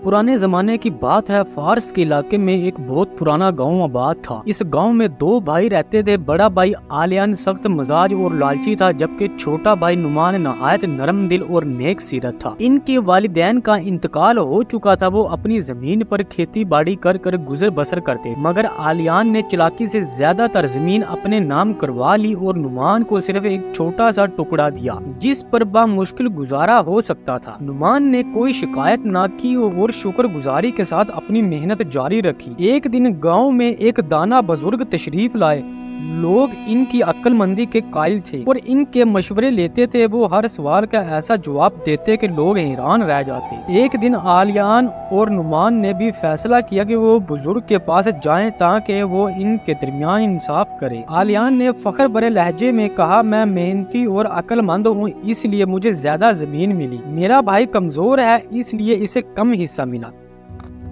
पुराने जमाने की बात है। फारस के इलाके में एक बहुत पुराना गांव आबाद था। इस गांव में दो भाई रहते थे। बड़ा भाई आलियान सख्त मिजाज और लालची था, जबकि छोटा भाई नुमान नहायत नरम दिल और नेक सीरत था। इनके वालिदैन का इंतकाल हो चुका था। वो अपनी जमीन पर खेती बाड़ी कर कर गुजर बसर करते, मगर आलियान ने चालाकी से ज्यादातर जमीन अपने नाम करवा ली और नुमान को सिर्फ एक छोटा सा टुकड़ा दिया जिस पर मुश्किल गुजारा हो सकता था। नुमान ने कोई शिकायत न की और शुक्रगुजारी के साथ अपनी मेहनत जारी रखी। एक दिन गांव में एक दाना बुजुर्ग तशरीफ लाए। लोग इनकी अक्लमंदी के कायल थे और इनके मशवरे लेते थे। वो हर सवाल का ऐसा जवाब देते कि लोग हैरान रह जाते। एक दिन आलियान और नुमान ने भी फैसला किया कि वो बुजुर्ग के पास जाएं ताकि वो इनके दरमियान इंसाफ करे। आलियान ने फख्र भरे लहजे में कहा, मैं मेहनती और अक्लमंद हूँ, इसलिए मुझे ज्यादा जमीन मिली। मेरा भाई कमजोर है, इसलिए इसे कम हिस्सा मिला।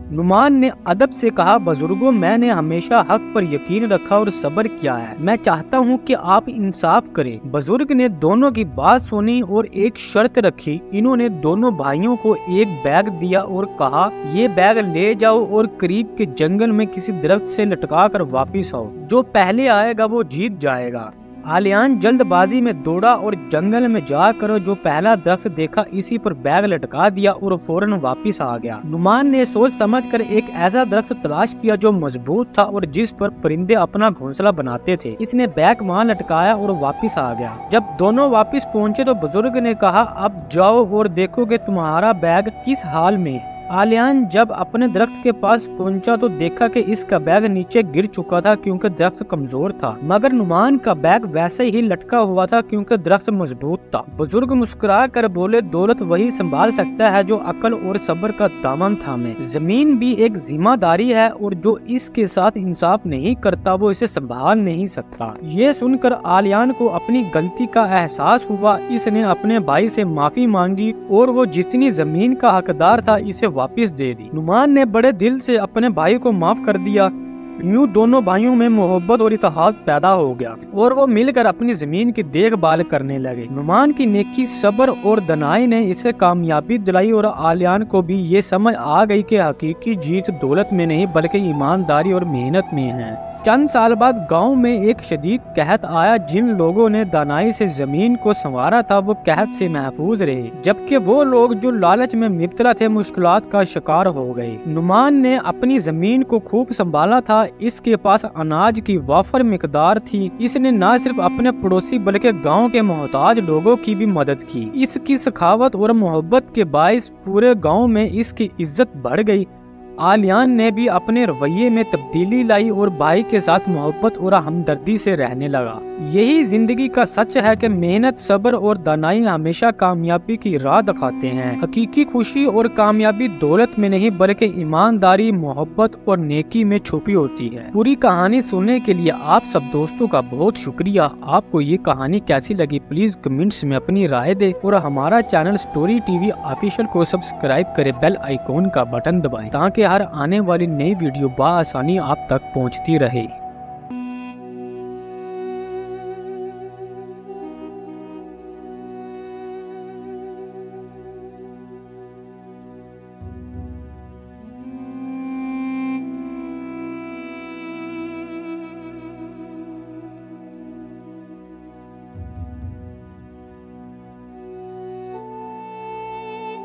नुमान ने अदब से कहा, बुजुर्गों, मैंने हमेशा हक पर यकीन रखा और सब्र किया है। मैं चाहता हूँ कि आप इंसाफ करें। बुजुर्ग ने दोनों की बात सुनी और एक शर्त रखी। इन्होंने दोनों भाइयों को एक बैग दिया और कहा, ये बैग ले जाओ और करीब के जंगल में किसी दरख्त से लटका कर वापिस आओ। जो पहले आएगा वो जीत जाएगा। आलियान जल्दबाजी में दौड़ा और जंगल में जाकर जो पहला दरख्त देखा इसी पर बैग लटका दिया और फौरन वापस आ गया। नुमान ने सोच समझकर एक ऐसा दरख्त तलाश किया जो मजबूत था और जिस पर परिंदे अपना घोंसला बनाते थे। इसने बैग वहाँ लटकाया और वापस आ गया। जब दोनों वापस पहुँचे तो बुजुर्ग ने कहा, अब जाओ और देखो कि तुम्हारा बैग किस हाल में है। आलियान जब अपने दरख्त के पास पहुंचा तो देखा कि इसका बैग नीचे गिर चुका था क्योंकि दरख्त कमजोर था, मगर नुमान का बैग वैसे ही लटका हुआ था क्योंकि दरख्त मजबूत था। बुजुर्ग मुस्कुरा कर बोले, दौलत वही संभाल सकता है जो अकल और सब्र का दामन थामे। जमीन भी एक जिम्मेदारी है और जो इसके साथ इंसाफ नहीं करता वो इसे संभाल नहीं सकता। ये सुनकर आलियान को अपनी गलती का एहसास हुआ। इसने अपने भाई से माफी मांगी और वो जितनी जमीन का हकदार था इसे वापस दे दी। नुमान ने बड़े दिल से अपने भाई को माफ कर दिया। यूं दोनों भाइयों में मोहब्बत और इत्तेहाद पैदा हो गया और वो मिलकर अपनी जमीन की देखभाल करने लगे। नुमान की नेकी, सब्र और दनाई ने इसे कामयाबी दिलाई और आलियान को भी ये समझ आ गई कि हकीकी जीत दौलत में नहीं बल्कि ईमानदारी और मेहनत में है। चंद साल बाद गांव में एक शदीद कहत आया। जिन लोगों ने दानाई से जमीन को संवारा था वो कहत से महफूज रहे, जबकि वो लोग जो लालच में मुब्तला थे मुश्किलात का शिकार हो गए। नुमान ने अपनी जमीन को खूब संभाला था। इसके पास अनाज की वाफर मिकदार थी। इसने न सिर्फ अपने पड़ोसी बल्कि गाँव के मोहताज लोगों की भी मदद की। इसकी सखावत और मोहब्बत के बाइस पूरे गाँव में इसकी इज्जत बढ़ गई। आलियान ने भी अपने रवैये में तब्दीली लाई और भाई के साथ मोहब्बत और हमदर्दी से रहने लगा। यही जिंदगी का सच है कि मेहनत, सब्र और दानाई हमेशा कामयाबी की राह दिखाते हैं। हकीकी खुशी और कामयाबी दौलत में नहीं बल्कि ईमानदारी, मोहब्बत और नेकी में छुपी होती है। पूरी कहानी सुनने के लिए आप सब दोस्तों का बहुत शुक्रिया। आपको ये कहानी कैसी लगी प्लीज कमेंट्स में अपनी राय दे और हमारा चैनल स्टोरी टीवी ऑफिशियल को सब्सक्राइब करे, बेल आइकॉन का बटन दबाएं ताकि हर आने वाली नई वीडियो बआसानी आप तक पहुंचती रहे।